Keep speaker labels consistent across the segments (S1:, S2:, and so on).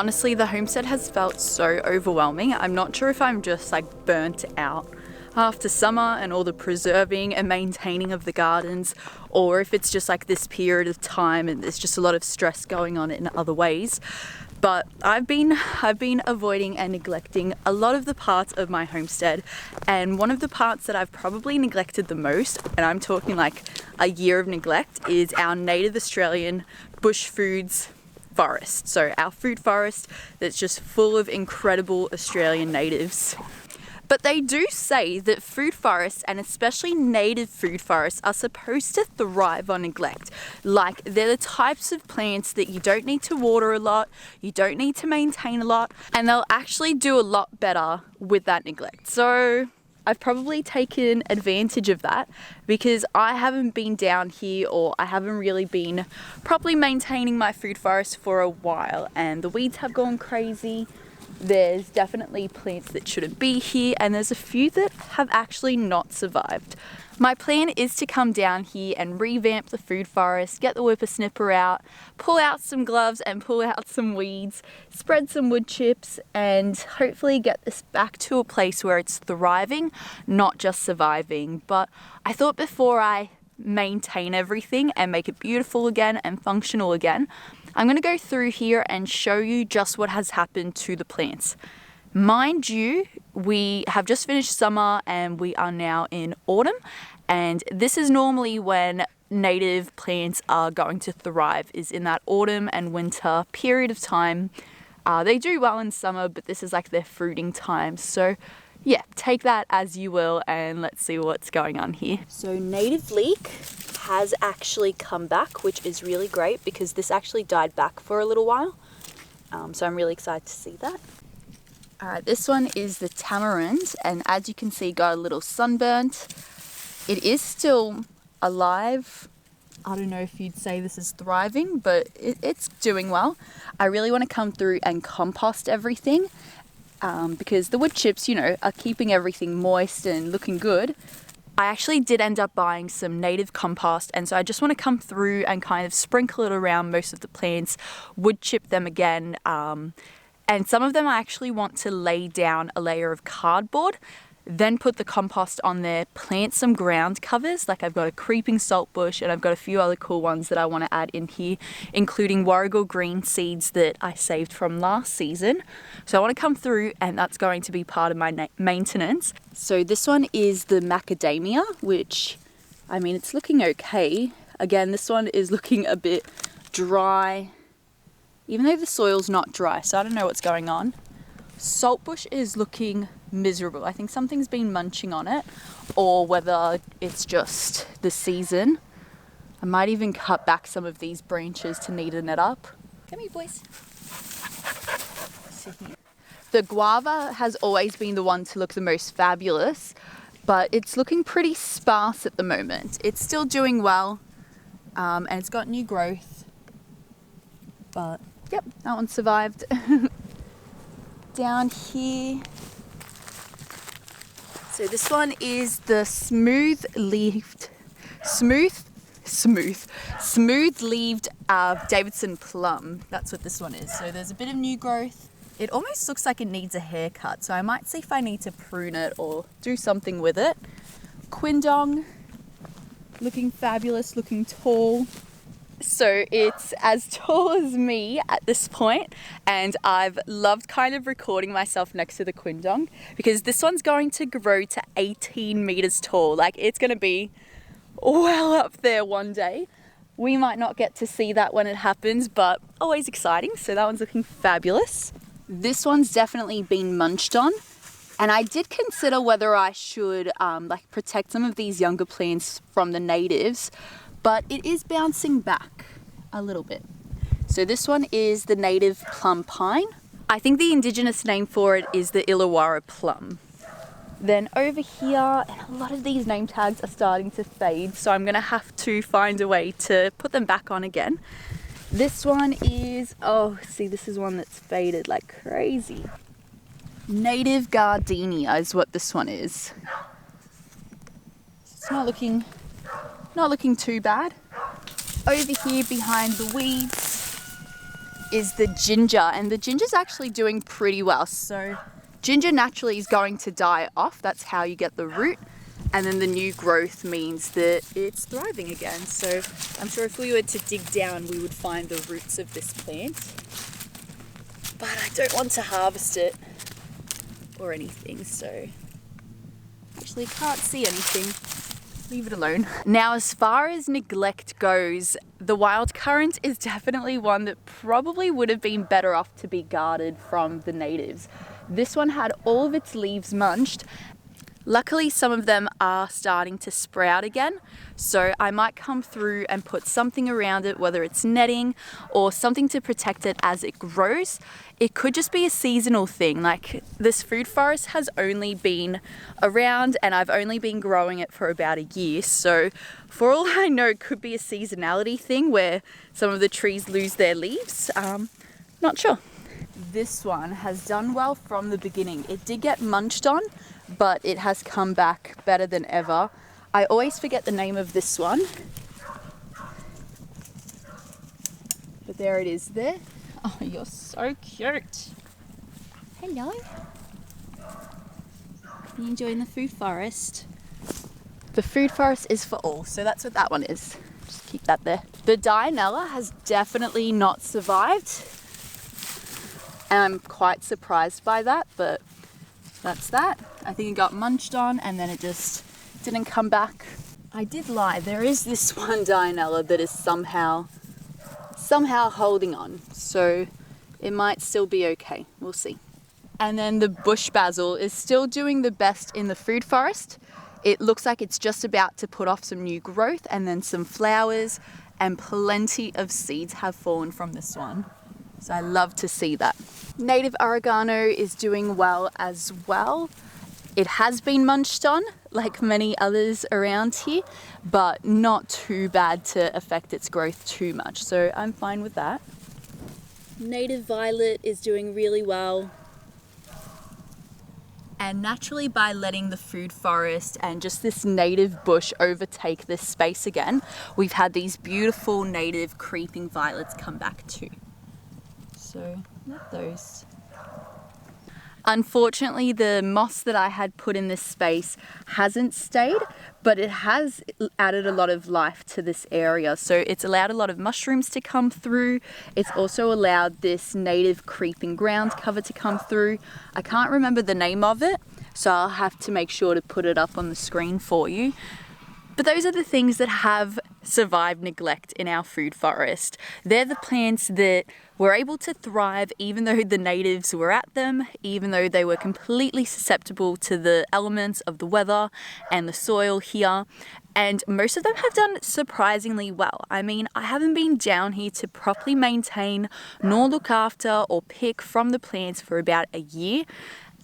S1: Honestly, the homestead has felt so overwhelming. I'm not sure if I'm just like burnt out after summer and all the preserving and maintaining of the gardens, or if it's just like this period of time and there's just a lot of stress going on in other ways. But I've been avoiding and neglecting a lot of the parts of my homestead, and one of the parts that I've probably neglected the most, and I'm talking like a year of neglect, is our native Australian bush foods forest. So our food forest that's just full of incredible Australian natives. But they do say that food forests, and especially native food forests, are supposed to thrive on neglect. Like, they're the types of plants that you don't need to water a lot, you don't need to maintain a lot, and they'll actually do a lot better with that neglect. So I've probably taken advantage of that because I haven't been down here, or I haven't really been properly maintaining my food forest for a while, and the weeds have gone crazy. There's definitely plants that shouldn't be here, and there's a few that have actually not survived. My plan is to come down here and revamp the food forest, get the whippersnipper out, pull out some gloves and pull out some weeds, spread some wood chips, and hopefully get this back to a place where it's thriving, not just surviving. But I thought before I maintain everything and make it beautiful again and functional again, I'm going to go through here and show you just what has happened to the plants. Mind you, we have just finished summer and we are now in autumn, and this is normally when native plants are going to thrive, is in that autumn and winter period of time. They do well in summer, but this is like their fruiting time. So yeah, take that as you will, and let's see what's going on here. So native leek has actually come back, which is really great because this actually died back for a little while. So I'm really excited to see that. Alright, this one is the tamarind, and as you can see, got a little sunburnt. It is still alive. I don't know if you'd say this is thriving, but it's doing well. I really want to come through and compost everything because the wood chips, you know, are keeping everything moist and looking good. I actually did end up buying some native compost, and so I just want to come through and kind of sprinkle it around most of the plants, wood chip them again, and some of them I actually want to lay down a layer of cardboard, then put the compost on there, plant some ground covers, like I've got a creeping salt bush and I've got a few other cool ones that I want to add in here, including warrigal green seeds that I saved from last season. So I want to come through, and that's going to be part of my maintenance. So this one is the macadamia, which, I mean, it's looking okay. Again, this one is looking a bit dry, even though the soil's not dry, so I don't know what's going on. Saltbush is looking miserable. I think something's been munching on it, or whether it's just the season. I might even cut back some of these branches to neaten it up. Come here, boys. The guava has always been the one to look the most fabulous, but it's looking pretty sparse at the moment. It's still doing well, and it's got new growth, but yep, that one survived. Down here, so this one is the smooth-leaved Davidson plum. That's what this one is. So there's a bit of new growth. It almost looks like it needs a haircut, so I might see if I need to prune it or do something with it. Quindong, looking fabulous, looking tall. So it's as tall as me at this point, and I've loved kind of recording myself next to the quindong because this one's going to grow to 18 meters tall. Like, it's going to be well up there one day. We might not get to see that when it happens, but always exciting. So that one's looking fabulous. This one's definitely been munched on, and I did consider whether I should like protect some of these younger plants from the natives, but it is bouncing back a little bit. So this one is the native plum pine. I think the indigenous name for it is the Illawarra plum. Then over here, and a lot of these name tags are starting to fade, so I'm gonna have to find a way to put them back on again. This one is, oh, see, this is one that's faded like crazy. Native gardenia is what this one is. It's not looking too bad. Over here behind the weeds, is the ginger, and the ginger's actually doing pretty well. So ginger naturally is going to die off. That's how you get the root. And then the new growth means that it's thriving again. So I'm sure if we were to dig down, we would find the roots of this plant. But I don't want to harvest it or anything, so actually can't see anything. Leave it alone. Now, as far as neglect goes, the wild currant is definitely one that probably would have been better off to be guarded from the natives. This one had all of its leaves munched. Luckily, some of them are starting to sprout again, so I might come through and put something around it, whether it's netting or something to protect it as it grows. It could just be a seasonal thing. Like, this food forest has only been around and I've only been growing it for about a year, so for all I know, it could be a seasonality thing where some of the trees lose their leaves. Not sure. This one has done well from the beginning. It did get munched on, but it has come back better than ever. I always forget the name of this one. But there it is there. Oh, you're so cute. Hello. You enjoying the food forest? The food forest is for all, so that's what that one is. Just keep that there. The Dianella has definitely not survived. And I'm quite surprised by that, but that's that. I think it got munched on and then it just didn't come back. I did lie, there is this one Dianella that is somehow holding on, so it might still be okay. We'll see. And then the bush basil is still doing the best in the food forest. It looks like it's just about to put off some new growth and then some flowers, and plenty of seeds have fallen from this one. So I love to see that. Native oregano is doing well as well. It has been munched on, like many others around here, but not too bad to affect its growth too much. So I'm fine with that. Native violet is doing really well. And naturally, by letting the food forest and just this native bush overtake this space again, we've had these beautiful native creeping violets come back too. So, not those. Unfortunately, the moss that I had put in this space hasn't stayed, but it has added a lot of life to this area. So it's allowed a lot of mushrooms to come through. It's also allowed this native creeping ground cover to come through. I can't remember the name of it, so I'll have to make sure to put it up on the screen for you. But those are the things that have survived neglect in our food forest. They're the plants that were able to thrive even though the natives were at them, even though they were completely susceptible to the elements of the weather and the soil here. And most of them have done surprisingly well. I mean, I haven't been down here to properly maintain nor look after or pick from the plants for about a year.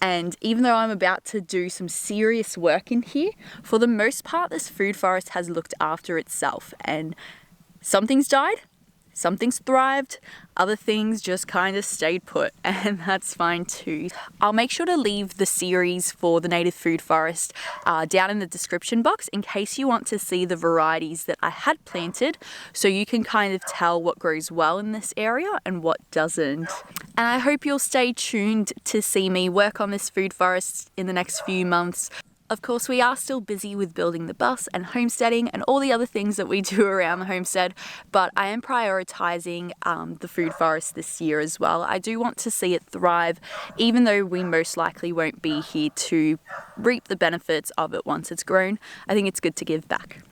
S1: And even though I'm about to do some serious work in here, for the most part, this food forest has looked after itself. And some things died, some things thrived, other things just kind of stayed put, and that's fine too. I'll make sure to leave the series for the native food forest down in the description box in case you want to see the varieties that I had planted, so you can kind of tell what grows well in this area and what doesn't. And I hope you'll stay tuned to see me work on this food forest in the next few months. Of course, we are still busy with building the bus and homesteading and all the other things that we do around the homestead, but I am prioritizing the food forest this year as well. I do want to see it thrive, even though we most likely won't be here to reap the benefits of it once it's grown. I think it's good to give back.